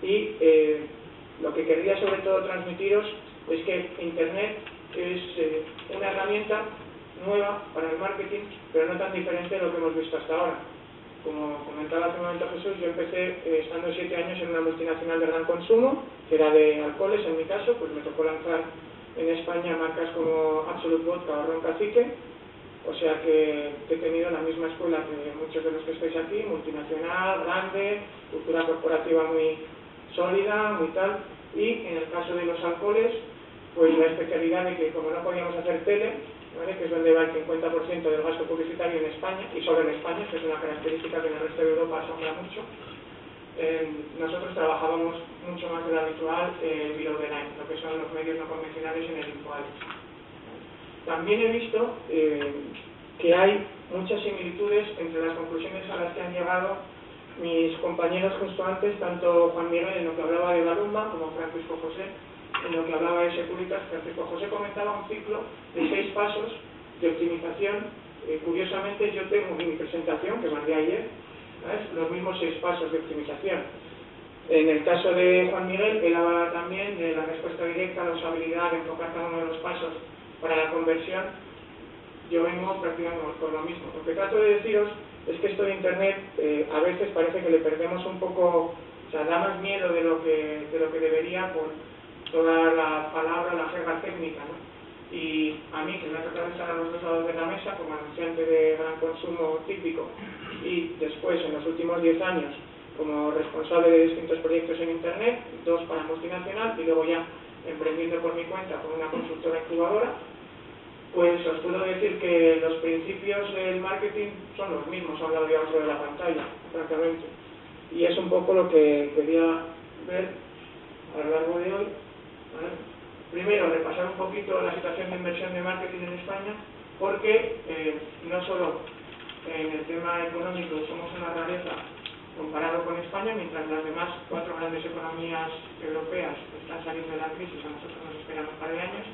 Y lo que querría sobre todo transmitiros es que Internet es una herramienta nueva para el marketing, pero no tan diferente de lo que hemos visto hasta ahora. Como comentaba hace un momento Jesús, yo empecé estando 7 años en una multinacional de gran consumo, que era de alcoholes en mi caso, pues me tocó lanzar en España marcas como Absolut Vodka o Ron Cacique, o sea que he tenido la misma escuela que muchos de los que estáis aquí, multinacional, grande, cultura corporativa muy sólida, muy tal, y en el caso de los alcoholes, pues la especialidad de que como no podíamos hacer tele, ¿vale?, que es donde va el 50% del gasto publicitario en España, y solo en España, que es una característica que en el resto de Europa asombra mucho, nosotros trabajábamos mucho más de lo habitual below the line, lo que son los medios no convencionales en el InfoAds. También he visto que hay muchas similitudes entre las conclusiones a las que han llegado mis compañeros justo antes, tanto Juan Miguel en lo que hablaba de Balumba como Francisco José en lo que hablaba de Securitas. Francisco José comentaba un ciclo de 6 pasos de optimización. Curiosamente yo tengo en mi presentación, que mandé ayer, ¿sabes?, los mismos 6 pasos de optimización. En el caso de Juan Miguel, él hablaba también de la respuesta directa, la usabilidad, de enfocar cada uno de los pasos para la conversión. Yo vengo prácticamente por lo mismo. Lo que trato de deciros es que esto de Internet a veces parece que le perdemos un poco, o sea, da más miedo de lo que debería por toda la palabra, la jerga técnica, ¿no? Y a mí, que me ha tocado estar a los dos lados de la mesa como anunciante de gran consumo típico y después en los últimos 10 años como responsable de distintos proyectos en Internet, 2 para multinacional y luego ya emprendiendo por mi cuenta con una consultora incubadora, pues os puedo decir que los principios del marketing son los mismos a un lado y a otro de la pantalla, francamente. Y es un poco lo que quería ver a lo largo de hoy, ¿vale? Primero, repasar un poquito la situación de inversión de marketing en España, porque no solo en el tema económico somos una rareza comparado con España, mientras las demás 4 grandes economías europeas están saliendo de la crisis, a nosotros nos esperan un par de años.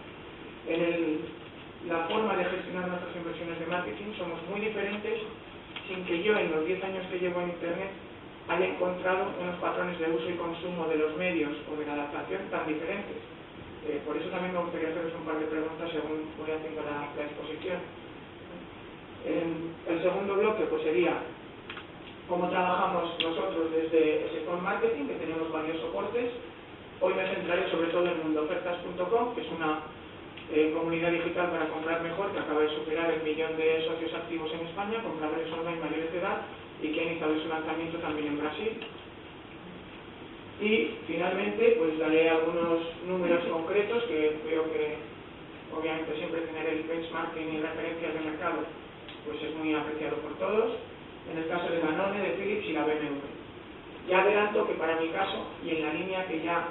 La forma de gestionar nuestras inversiones de marketing somos muy diferentes, sin que yo en los 10 años que llevo en Internet haya encontrado unos patrones de uso y consumo de los medios o de la adaptación tan diferentes. Por eso también me gustaría haceros un par de preguntas según voy haciendo la exposición. El segundo bloque pues sería cómo trabajamos nosotros desde Second Marketing, que tenemos varios soportes. Hoy me centraré sobre todo en mundoofertas.com, que es una comunidad digital para comprar mejor, que acaba de superar el 1 millón de socios activos en España, compradores online mayores de edad, y que ha iniciado su lanzamiento también en Brasil. Y finalmente pues daré algunos números concretos que creo que obviamente siempre tener el benchmarking y referencias de mercado pues es muy apreciado por todos. En el caso de Danone, de Philips y la BMW. Ya adelanto que para mi caso, y en la línea que ya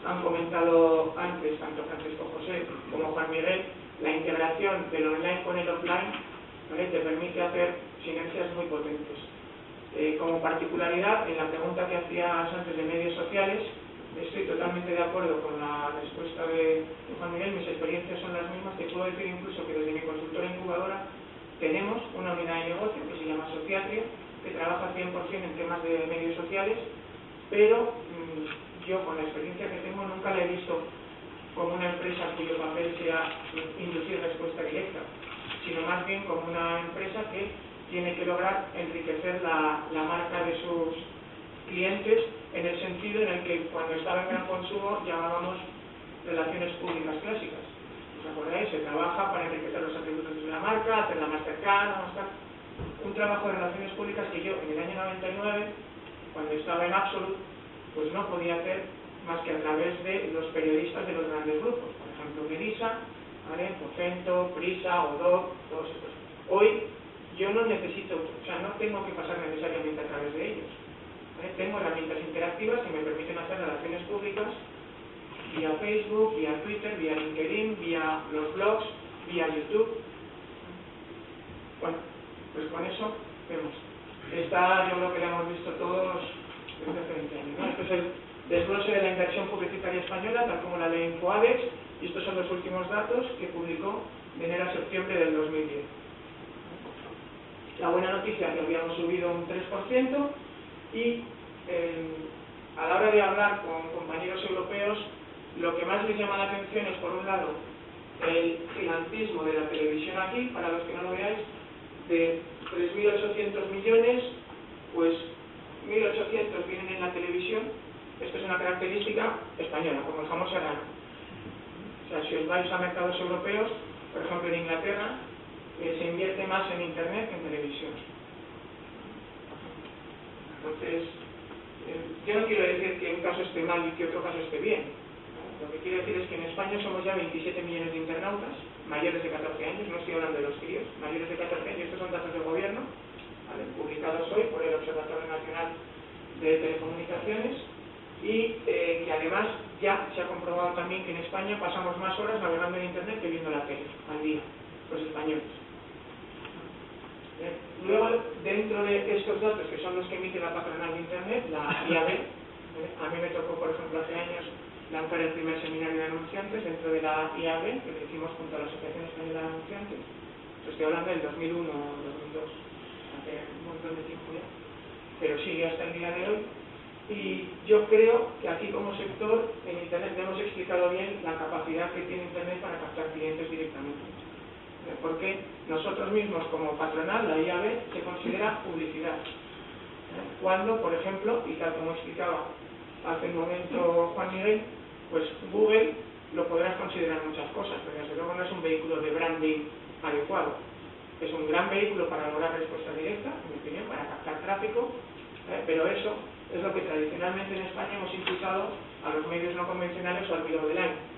han comentado antes tanto Francisco José como Juan Miguel, la integración del online con el offline, ¿vale?, te permite hacer sinergias muy potentes. Como particularidad, en la pregunta que hacías antes de medios sociales, estoy totalmente de acuerdo con la respuesta de Juan Miguel. Mis experiencias son las mismas. Te puedo decir incluso que desde mi consultora incubadora tenemos una unidad de negocio que se llama Sociatria, que trabaja 100% en temas de medios sociales, pero yo con la experiencia que tengo nunca la he visto como una empresa cuyo papel sea inducir respuesta directa, sino más bien como una empresa que tiene que lograr enriquecer la marca de sus clientes, en el sentido en el que cuando estaba en gran consumo llamábamos relaciones públicas clásicas. ¿Os acordáis? Se trabaja para enriquecer los atributos de la marca, hacerla más cercana, un trabajo de relaciones públicas que yo en el año 99, cuando estaba en Absolut, pues no podía hacer más que a través de los periodistas de los grandes grupos, por ejemplo Melissa, ¿vale?, Vocento, Prisa, Odoo, todos estos. Hoy yo no necesito, o sea, no tengo que pasar necesariamente a través de ellos, ¿vale? Tengo herramientas interactivas que me permiten hacer relaciones públicas vía Facebook, vía Twitter, vía LinkedIn, vía los blogs, vía YouTube. Bueno, pues con eso vemos. Esta yo creo que la hemos visto todos desde hace 20 años, ¿no? Este es el desglose de la inversión publicitaria española, tal como la ley InfoAdex, y estos son los últimos datos que publicó de enero a septiembre del 2010. La buena noticia es que habíamos subido un 3% y a la hora de hablar con compañeros europeos, lo que más les llama la atención es, por un lado, el gigantismo de la televisión aquí, para los que no lo veáis, de 3.800 millones, pues 1.800 vienen en la televisión. Esto es una característica española, como el jamón serrano. O sea, si os vais a mercados europeos, por ejemplo en Inglaterra, se invierte más en Internet que en televisión. Entonces, yo no quiero decir que un caso esté mal y que otro caso esté bien. Lo que quiero decir es que en España somos ya 27 millones de internautas, mayores de 14 años, no estoy hablando de los críos, mayores de 14 años, estos son datos del gobierno, ¿vale?, publicados hoy por el Observatorio Nacional de Telecomunicaciones, y que además ya se ha comprobado también que en España pasamos más horas navegando en Internet que viendo la tele al día, los españoles. Luego, dentro de estos datos, que son los que emite la patronal de Internet, la IAB, a mí me tocó, por ejemplo, hace años lanzar el primer seminario de anunciantes dentro de la IAB, que lo hicimos junto a la Asociación Española de Anunciantes. Estoy hablando del 2001 o 2002, hace un montón de tiempo ya, pero sigue hasta el día de hoy. Y yo creo que aquí, como sector, en Internet hemos explicado bien la capacidad que tiene Internet para captar clientes directamente. Porque nosotros mismos, como patronal, la IAB, se considera publicidad. Cuando, por ejemplo, y tal como explicaba hace un momento Juan Miguel, pues Google lo podrás considerar muchas cosas, pero desde luego no es un vehículo de branding adecuado. Es un gran vehículo para lograr respuesta directa, en mi opinión, para captar tráfico, pero eso es lo que tradicionalmente en España hemos impulsado a los medios no convencionales o al below the line.